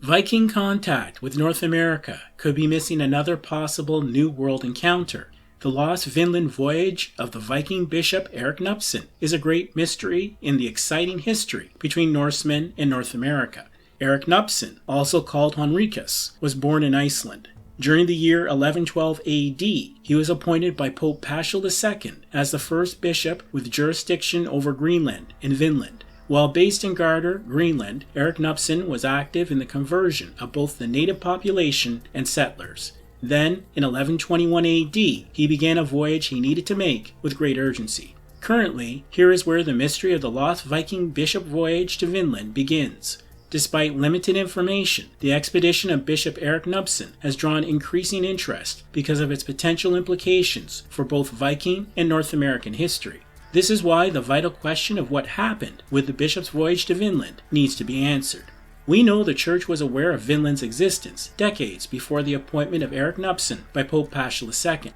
Viking contact with North America could be missing another possible New World encounter. The Lost Vinland Voyage of the Viking Bishop Erik Gnupsson is a great mystery in the exciting history between Norsemen and North America. Erik Gnupsson, also called Henricus, was born in Iceland. During the year 1112 AD, he was appointed by Pope Paschal II as the first bishop with jurisdiction over Greenland and Vinland. While based in Gardar, Greenland, Erik Gnupsson was active in the conversion of both the native population and settlers. Then, in 1121 AD, he began a voyage he needed to make with great urgency. Currently, here is where the mystery of the Lost Viking Bishop Voyage to Vinland begins. Despite limited information, the expedition of Bishop Erik Gnupsson has drawn increasing interest because of its potential implications for both Viking and North American history. This is why the vital question of what happened with the bishop's voyage to Vinland needs to be answered. We know the Church was aware of Vinland's existence decades before the appointment of Erik Gnupsson by Pope Paschal II.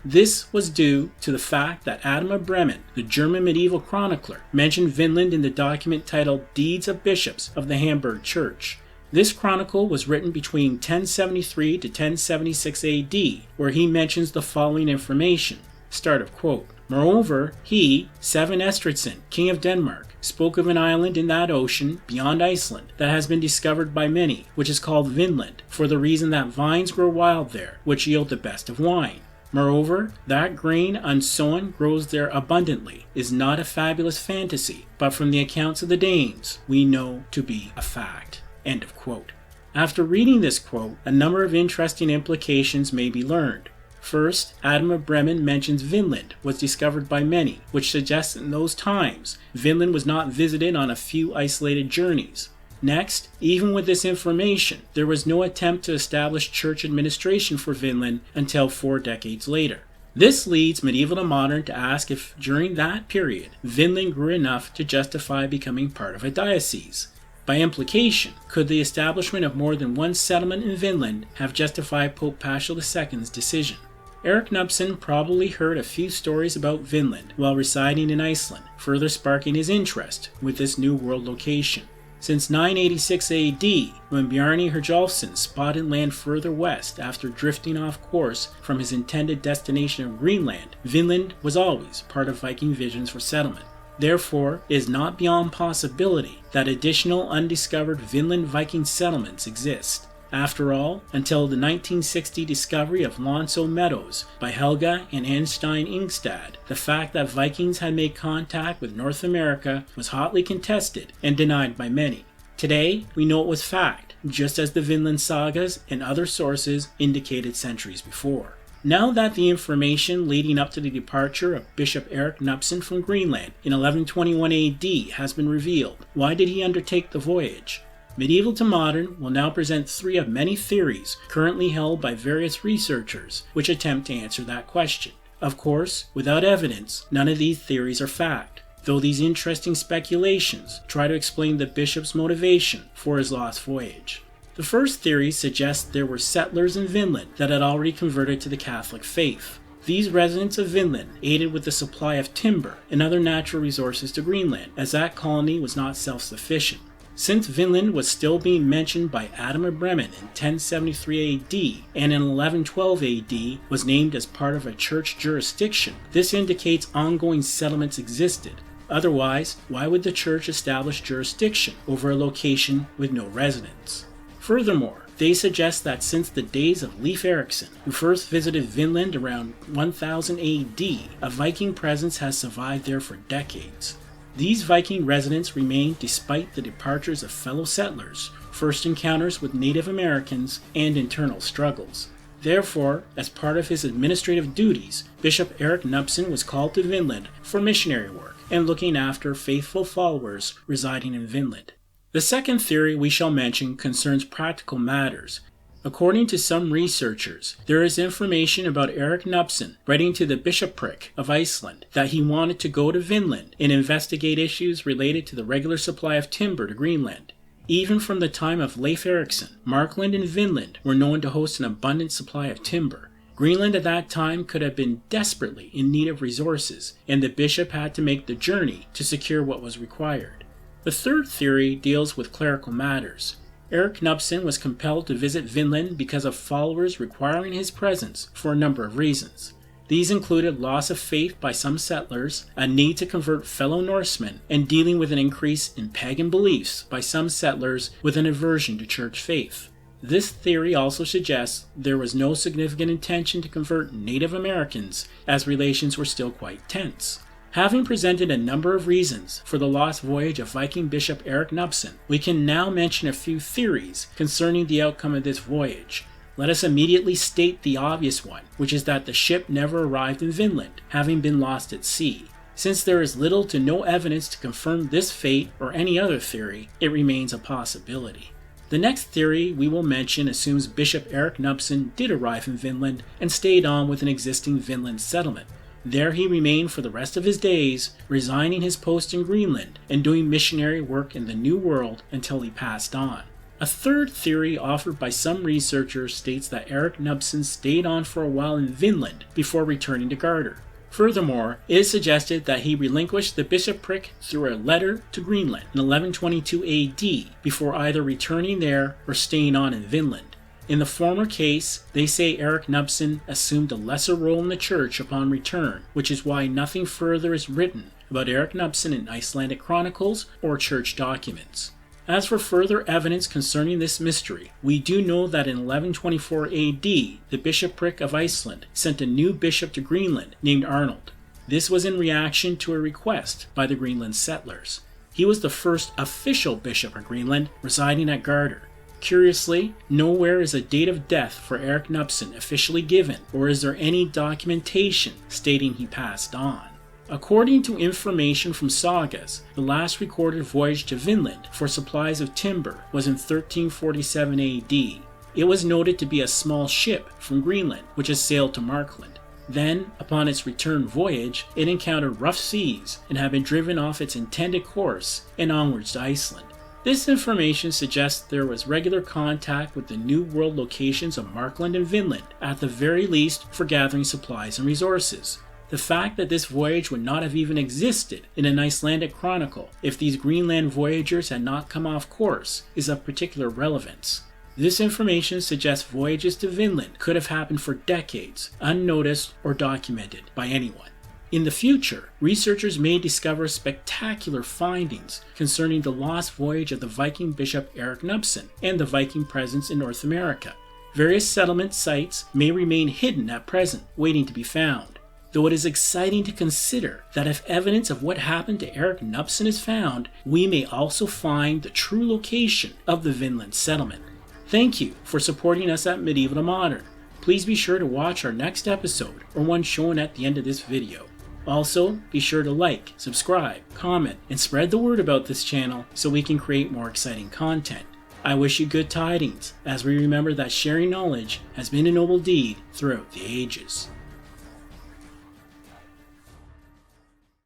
This was due to the fact that Adam of Bremen, the German medieval chronicler, mentioned Vinland in the document titled Deeds of Bishops of the Hamburg Church. This chronicle was written between 1073 to 1076 AD, where he mentions the following information. Start of quote. Moreover, he, Seven Estridsson, king of Denmark, spoke of an island in that ocean beyond Iceland that has been discovered by many, which is called Vinland, for the reason that vines grow wild there, which yield the best of wine. Moreover, that grain unsown grows there abundantly is not a fabulous fantasy, but from the accounts of the Danes, we know to be a fact. End of quote. After reading this quote, a number of interesting implications may be learned. First, Adam of Bremen mentions Vinland was discovered by many, which suggests in those times Vinland was not visited on a few isolated journeys. Next, even with this information, there was no attempt to establish church administration for Vinland until 4 decades later. This leads MedievaltoModern to ask if during that period, Vinland grew enough to justify becoming part of a diocese. By implication, could the establishment of more than one settlement in Vinland have justified Pope Paschal II's decision? Erik Gnupsson probably heard a few stories about Vinland while residing in Iceland, further sparking his interest with this New World location. Since 986 AD, when Bjarni Herjolfsson spotted land further west after drifting off course from his intended destination of Greenland, Vinland was always part of Viking visions for settlement. Therefore, it is not beyond possibility that additional undiscovered Vinland Viking settlements exist. After all, until the 1960 discovery of Lonso Meadows by Helga and Einstein Ingstad, the fact that Vikings had made contact with North America was hotly contested and denied by many. Today, we know it was fact, just as the Vinland sagas and other sources indicated centuries before. Now that the information leading up to the departure of Bishop Erik Gnupsson from Greenland in 1121 AD has been revealed, why did he undertake the voyage? Medieval to Modern will now present 3 of many theories currently held by various researchers which attempt to answer that question. Of course, without evidence, none of these theories are fact, though these interesting speculations try to explain the bishop's motivation for his lost voyage. The first theory suggests there were settlers in Vinland that had already converted to the Catholic faith. These residents of Vinland aided with the supply of timber and other natural resources to Greenland, as that colony was not self-sufficient. Since Vinland was still being mentioned by Adam of Bremen in 1073 AD and in 1112 AD was named as part of a church jurisdiction, this indicates ongoing settlements existed. Otherwise, why would the church establish jurisdiction over a location with no residents? Furthermore, they suggest that since the days of Leif Erikson, who first visited Vinland around 1000 AD, a Viking presence has survived there for decades. These Viking residents remained despite the departures of fellow settlers, first encounters with Native Americans, and internal struggles. Therefore, as part of his administrative duties, Bishop Erik Gnupsson was called to Vinland for missionary work and looking after faithful followers residing in Vinland. The second theory we shall mention concerns practical matters. According to some researchers, there is information about Erik Gnupsson writing to the bishopric of Iceland that he wanted to go to Vinland and investigate issues related to the regular supply of timber to Greenland. Even from the time of Leif Erikson, Markland and Vinland were known to host an abundant supply of timber. Greenland at that time could have been desperately in need of resources, and the bishop had to make the journey to secure what was required. The third theory deals with clerical matters. Erik Gnupsson was compelled to visit Vinland because of followers requiring his presence for a number of reasons. These included loss of faith by some settlers, a need to convert fellow Norsemen, and dealing with an increase in pagan beliefs by some settlers with an aversion to church faith. This theory also suggests there was no significant intention to convert Native Americans, as relations were still quite tense. Having presented a number of reasons for the lost voyage of Viking Bishop Erik Gnupsson, we can now mention a few theories concerning the outcome of this voyage. Let us immediately state the obvious one, which is that the ship never arrived in Vinland, having been lost at sea. Since there is little to no evidence to confirm this fate or any other theory, it remains a possibility. The next theory we will mention assumes Bishop Erik Gnupsson did arrive in Vinland and stayed on with an existing Vinland settlement. There he remained for the rest of his days, resigning his post in Greenland and doing missionary work in the New World until he passed on. A third theory offered by some researchers states that Erik Gnupsson stayed on for a while in Vinland before returning to Gardar. Furthermore, it is suggested that he relinquished the bishopric through a letter to Greenland in 1122 AD before either returning there or staying on in Vinland. In the former case, they say Erik Gnupsson assumed a lesser role in the church upon return, which is why nothing further is written about Erik Gnupsson in Icelandic chronicles or church documents. As for further evidence concerning this mystery, we do know that in 1124 AD, the bishopric of Iceland sent a new bishop to Greenland named Arnold. This was in reaction to a request by the Greenland settlers. He was the first official bishop of Greenland, residing at Gardar. Curiously, nowhere is a date of death for Erik Gnupsson officially given, or is there any documentation stating he passed on. According to information from sagas, the last recorded voyage to Vinland for supplies of timber was in 1347 AD. It was noted to be a small ship from Greenland, which had sailed to Markland. Then, upon its return voyage, it encountered rough seas and had been driven off its intended course and onwards to Iceland. This information suggests there was regular contact with the New World locations of Markland and Vinland, at the very least for gathering supplies and resources. The fact that this voyage would not have even existed in an Icelandic chronicle if these Greenland voyagers had not come off course is of particular relevance. This information suggests voyages to Vinland could have happened for decades, unnoticed or documented by anyone. In the future, researchers may discover spectacular findings concerning the lost voyage of the Viking Bishop Erik Gnupsson and the Viking presence in North America. Various settlement sites may remain hidden at present, waiting to be found, though it is exciting to consider that if evidence of what happened to Erik Gnupsson is found, we may also find the true location of the Vinland settlement. Thank you for supporting us at Medieval to Modern. Please be sure to watch our next episode or one shown at the end of this video. Also, be sure to like, subscribe, comment, and spread the word about this channel so we can create more exciting content. I wish you good tidings, as we remember that sharing knowledge has been a noble deed throughout the ages.